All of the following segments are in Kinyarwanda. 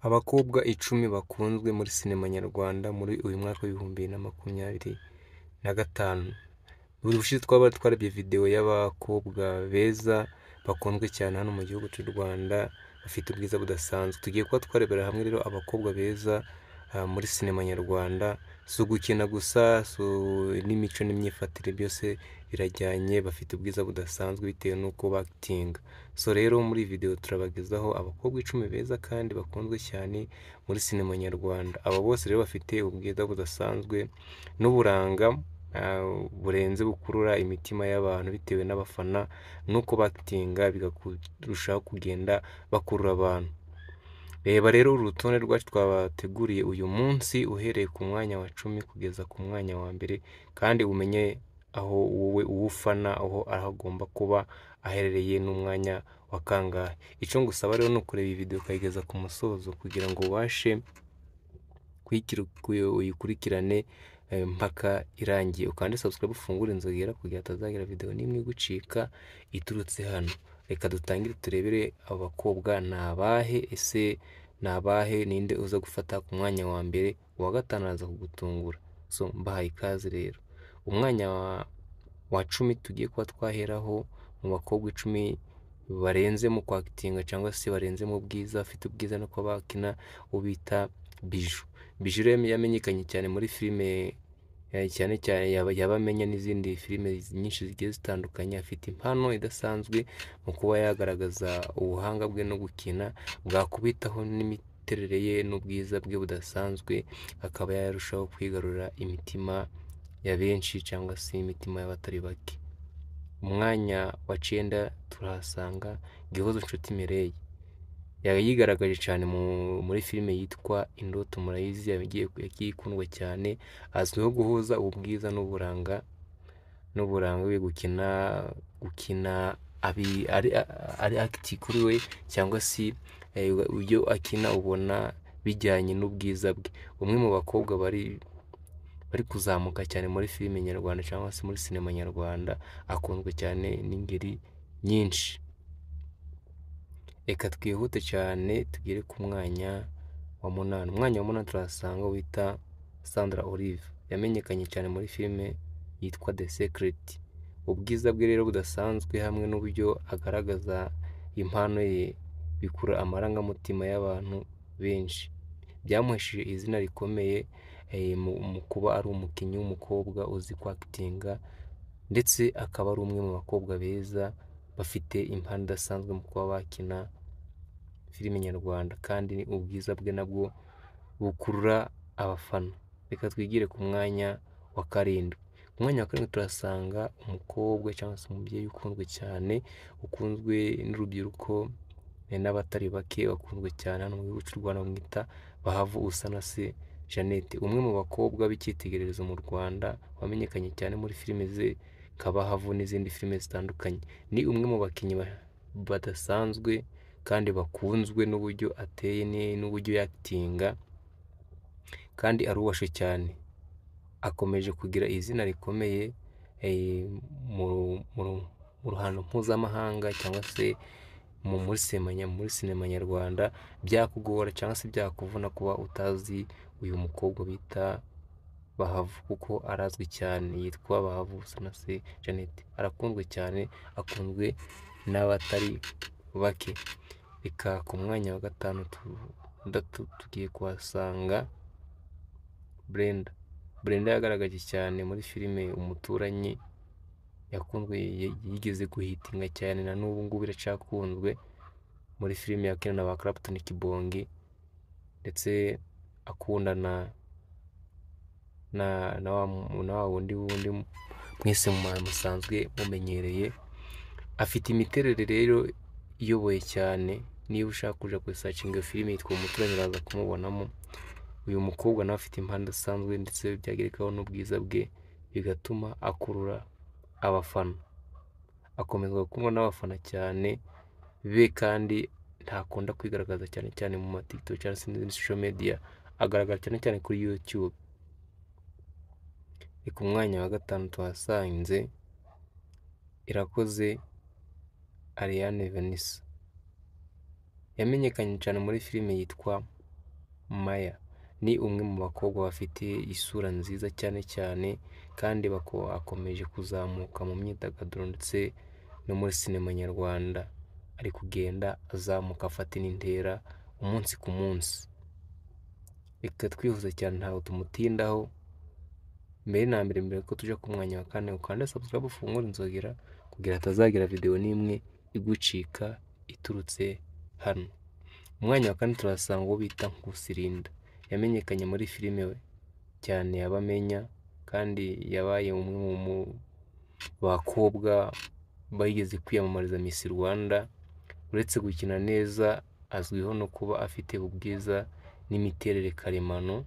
Abakobwa 10 bakunzwe muri sinema nyarwanda muri uyu mwaka w'2025. Buri bushize twaba twarebye video y'abakobwa beza bakunzwe cyane hano mu gihugu cy'u Rwanda bafite ubwiza budasanzwe. Tugiye kuba twarebera hamwe rero abakobwa beza muri sinema nyarwanda, si ugukina gusa, n'imico n'imyifatire byose birajyanye, bafite ubwiza budasanzwe bitewe n'uko bakitinga. So rero muri video turabagezaho abakobwa 10 beza kandi bakunzwe cyane muri sinema nyarwanda. Aba bose rero bafite ubwiza budasanzwe n'uburanga burenze bukurura imitima y'abantu bitewe n'abafana nuko bakitinga bigarushaho kugenda bakurura abantu. Reba rero urutonde rwacu twabateguriye uyu munsi uhereye ku mwanya wa 10 kugeza ku mwanya wa mbere, kandi umenye aho wowe uwufana aho agomba kuba aherereye n'umwanya wa kangahe. Icyo ngusaba rero ni ukureba iyi video ukayigeza ku musozo kugira ngo ubashe uyikurikirane mpaka irangiye. Ukande subscribe ufungure inzogera kugira atazagira video nimwe gucika iturutse hano. Reka dutangire turebere abakobwa nabahe, ese nabahe, ninde uza gufata ku mwanya wa mbere, uwa gatanu aza kugutungura. So mbahaye ikaze rero. Umwanya wa 10 tugiye kuba twaheraho mu bakobwa 10 barenze mu kwakitinga cyangwa se barenze mu bwiza, afite ubwiza no kuba bakina, ubita Bijou. Bijou rero yamenyekanye cyane muri filime cyane yabamenya n'izindi filime nyinshi zigiye zitandukanye. Afite impano idasanzwe mu kuba yagaragaza ubuhanga bwe no gukina, bwakubitaho n'imiterere ye n'ubwiza bwe budasanzwe, akaba yarushaho kwigarurira imitima ya benshi cyangwa se imitima y'abatari bake. Umwanya wa 9 turahasanga Gihozo Nshuti Mireille. Yigaragaje cyane muri filime yitwa Indoto, murayizi, yagiye ikundwa cyane, azwiho guhuza ubwiza n'uburanga we gukina ari acti kuri we, cyangwa se ibyo akina ubona bijyanye n'ubwiza bwe. Umwe mu bakobwa bari kuzamuka cyane muri filime nyarwanda cyangwa se muri sinema nyarwanda, akunzwe cyane n'ingeri nyinshi. Reka twihute cyane tugere ku mwanya wa 8. Umwanya wa 8 turasanga wita Sandra Olive. Yamenyekanye cyane muri filime yitwa The Secret. Ubwiza bwe rero budasanzwe hamwe n'uburyo agaragaza impano ye bikura amarangamutima y'abantu benshi. Byamuhesheje izina rikomeye mu kuba ari umukinnyi w'umukobwa uzi kwakitinga, ndetse akaba ari umwe mu bakobwa beza bafite impano idasanzwe mu kuba bakina filime nyarwanda, kandi ubwiza bwe nabwo bukurura abafana. Reka twigire ku mwanya wa 7. Ku mwanya wa 7 turasanga umukobwa cyangwa se umubyeyi ukunzwe cyane, ukunzwe n'urubyiruko n'abatari bake, bakunzwe cyane hano mu gihugu cy'u Rwanda, bamwita Bahavu Usanase Jeannette. Umwe mu bakobwa b'icyitegererezo mu Rwanda wamenyekanye cyane muri filime ze Kabahavu n'izindi filime zitandukanye. Ni umwe mu bakinnyi badasanzwe kandi bakunzwe n'uburyo ateye n'uburyo yakitinga, kandi arubashe cyane. Akomeje kugira izina rikomeye mu ruhando mpuzamahanga cyangwa se muri sinema nyarwanda. Byakugora cyangwa se byakuvuna kuba utazi uyu mukobwa bita Bahavu, kuko arazwi cyane, yitwa Bahavu Usanase Jeannette. Arakunzwe cyane, akunzwe n'abatari bake. Reka ku mwanya wa 5 tugiye kuhasanga Brenda. Brenda yagaragaje cyane muri filime Umuturanyi, yakunzwe, yigeze guhitinga cyane, na n'ubu ngubu iracyakunzwe, muri filime yakina na ba Clapton Kibonge, ndetse akundana na wa wundi mwese musanzwe mumenyereye. Afite imiterere rero iyoboye cyane. Niba ushaka kuja kusearchinga filime yitwa Umuturanyi uraza kumubonamo. Uyu mukobwa nawe afite impano idasanzwe, ndetse byagerekaho n'ubwiza bwe bigatuma akurura abafana. Akomezwa gukundwa n'abafana cyane be, kandi ntakunda kwigaragaza cyane cyane mu ma TikTok cyangwa se n'izindi social media, agaragara cyane cyane kuri YouTube. Ku mwanya wa 5 tuhasanze Irakoze Ariane Vanessa. Yamenyekanye cyane muri filime yitwa Maya ni umwe mu bakobwa bafite isura nziza cyane cyane kandi akomeje kuzamuka mu myidagaduro ndetse no muri sinema nyarwanda, ari kugenda azamuka afata n'intera umunsi ku munsi. Reka twihuze cyane ntabwo tumutindaho, mbere na mbere ko tujya ku mwanya wa kane ukanda subscribe ufungure inzogera kugira hatazagira video n'imwe igucika iturutse hano. Umwanya wa kane turasanga uwo bita Nkusi Linda, yamenyekanye muri filime cyane y'Abamenya kandi yabaye umwe mu bakobwa bayigeze kwiyamamariza Miss Rwanda. Uretse gukina neza, azwiho no kuba afite ubwiza n'imiterere karemano,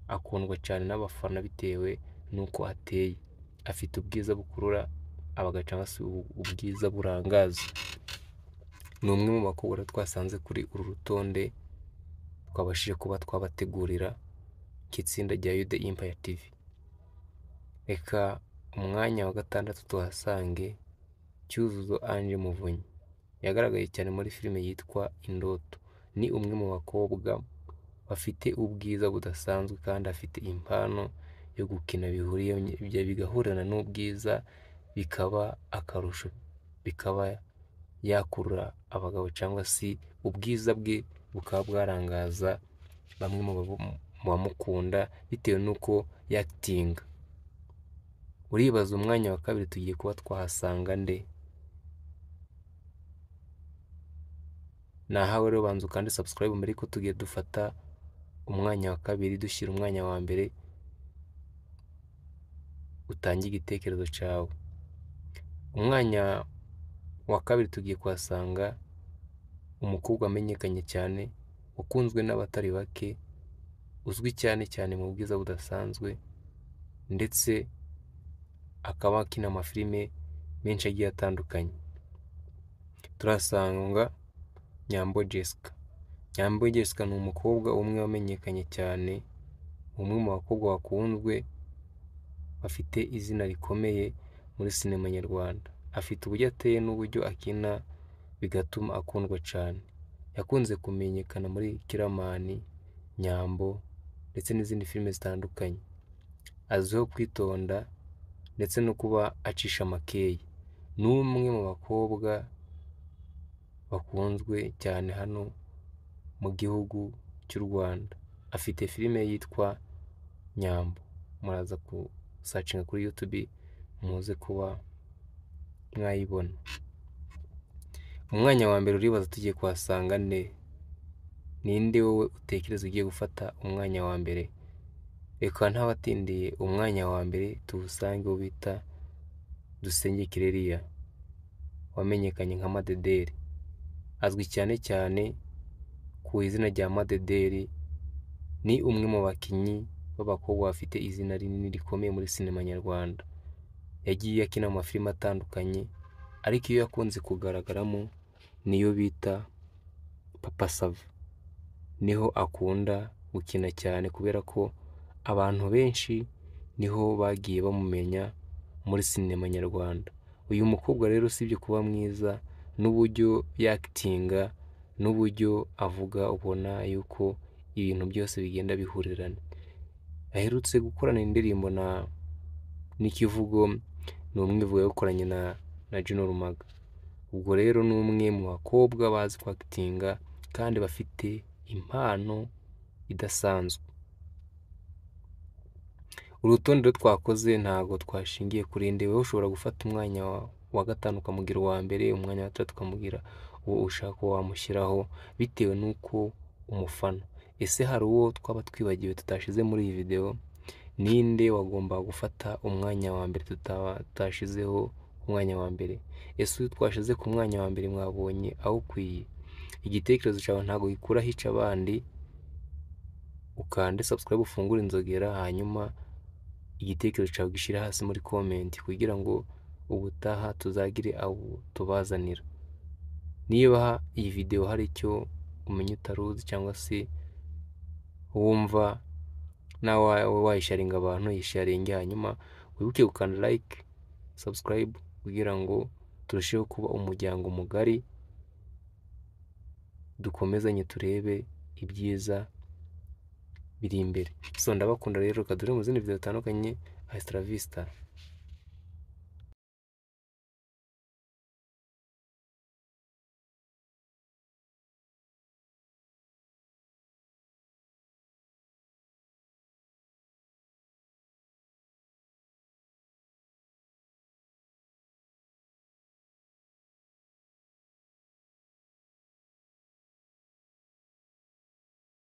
akundwa cyane n'abafana bitewe nuko ateye, afite ubwiza bukurura abagacanga se ubwiza burangaza. Ni umwe mu bakobwa twasanze kuri uru rutonde twabashije kuba twabategurira kitsinda rya Yude Empire TV. Reka umwanya wa gatandatu tuhasange Cyuzuzo Ange Muvunyi, yagaragaye cyane muri filime yitwa Indoto. Ni umwe mu bakobwa bafite ubwiza budasanzwe kandi afite impano yo gukina bihuriye bigahurana n'ubwiza, bikaba akarusho, bikaba yakurura abagabo cyangwa se ubwiza bwe bukaba bwarangaza bamwe mu bamukunda bitewe nuko yakitinga. Uribaza umwanya wa kabiri tugiye kuba twahasanga nde? Nahawe rero banza ukande subscribe mbere ko tugiye dufata umwanya wa kabiri dushyira umwanya wa mbere, utange igitekerezo cyawe. Umwanya wa kabiri tugiye kuhasanga umukobwa amenyekanye cyane, ukunzwe n'abatari bake, uzwi cyane cyane mu bwiza budasanzwe ndetse akaba akina amafilime menshi agiye atandukanye. Turasanga Nyambo Jessica. Nyambo Jessica ni umukobwa umwe wamenyekanye cyane, umwe mu bakobwa bakunzwe bafite izina rikomeye muri sinema nyarwanda. Afite uburyo ateye n'uburyo akina bigatuma akundwa cyane. Yakunze kumenyekana muri Kiramani, Nyambo ndetse n'izindi filime zitandukanye. Azwiho kwitonda ndetse no kuba acisha makeya. Ni umwe mu bakobwa bakunzwe cyane hano mu gihugu cy'u Rwanda. Afite filime yitwa Nyambo, muraza kusacinga kuri YouTube muze kuba mwayibona. Umwanya wa mbere uribaza tugiye kuhasanga ninde wowe utekereza ugiye gufata umwanya wa mbere? Reka ntabatindiye umwanya wa mbere tuwusange uwo bita Dusenge Kireriya, wamenyekanye nka Madederi. Azwi cyane cyane ku izina rya Madederi. Ni umwe mu bakinnyi b'abakobwa bafite izina rinini rikomeye muri sinema nyarwanda. Yagiye akina amafilime atandukanye, ariko iyo yakunze kugaragaramo niyo bita Papa Sava. Niho akunda gukina cyane kubera ko abantu benshi niho bagiye bamumenya muri sinema nyarwanda. Uyu mukobwa rero usibye kuba mwiza, n'uburyo yakitinga n'uburyo avuga, ubona yuko ibintu byose bigenda bihurirana. Aherutse gukorana indirimbo n'ikivugo, ni umwe vuga gukoranye na Juno Rumaga. Ubwo rero ni umwe mu bakobwa bazi kwakitinga kandi bafite impano idasanzwe. Urutonde twakoze ntago twashingiye kuri inde. Wowe ushobora gufata umwanya wa gatanu ukamugira uwa mbere, umwanya wa gatatu ukamugira uwo ushaka ko wamushyiraho bitewe nuko umufana. Ese hari uwo twaba twibagiwe tutashize muri iyi video? Ninde wagomba gufata umwanya wa mbere tutashizeho umwanya wa mbere? Ese uyu twashize ku mwanya wa mbere mwabonye aho ukwiye? Igitekerezo cyawe ntago gikura hica abandi. Ukande subscribe ufungure inzogera, hanyuma igitekerezo cyawe gishyira hasi muri comment kugira ngo ubutaha tuzagire abo tubazanira. Niba iyi video hari icyo umenya utaruzi cyangwa se wumva nawe wayisharinga abantu, yisharinge, hanyuma wibuke gukanda like, subscribe kugira ngo turusheho kuba umuryango mugari, dukomezanye turebe ibyiza biri imbere. So ndabakunda rero, kadure mu zindi video zitandukanye. Hasta la vista.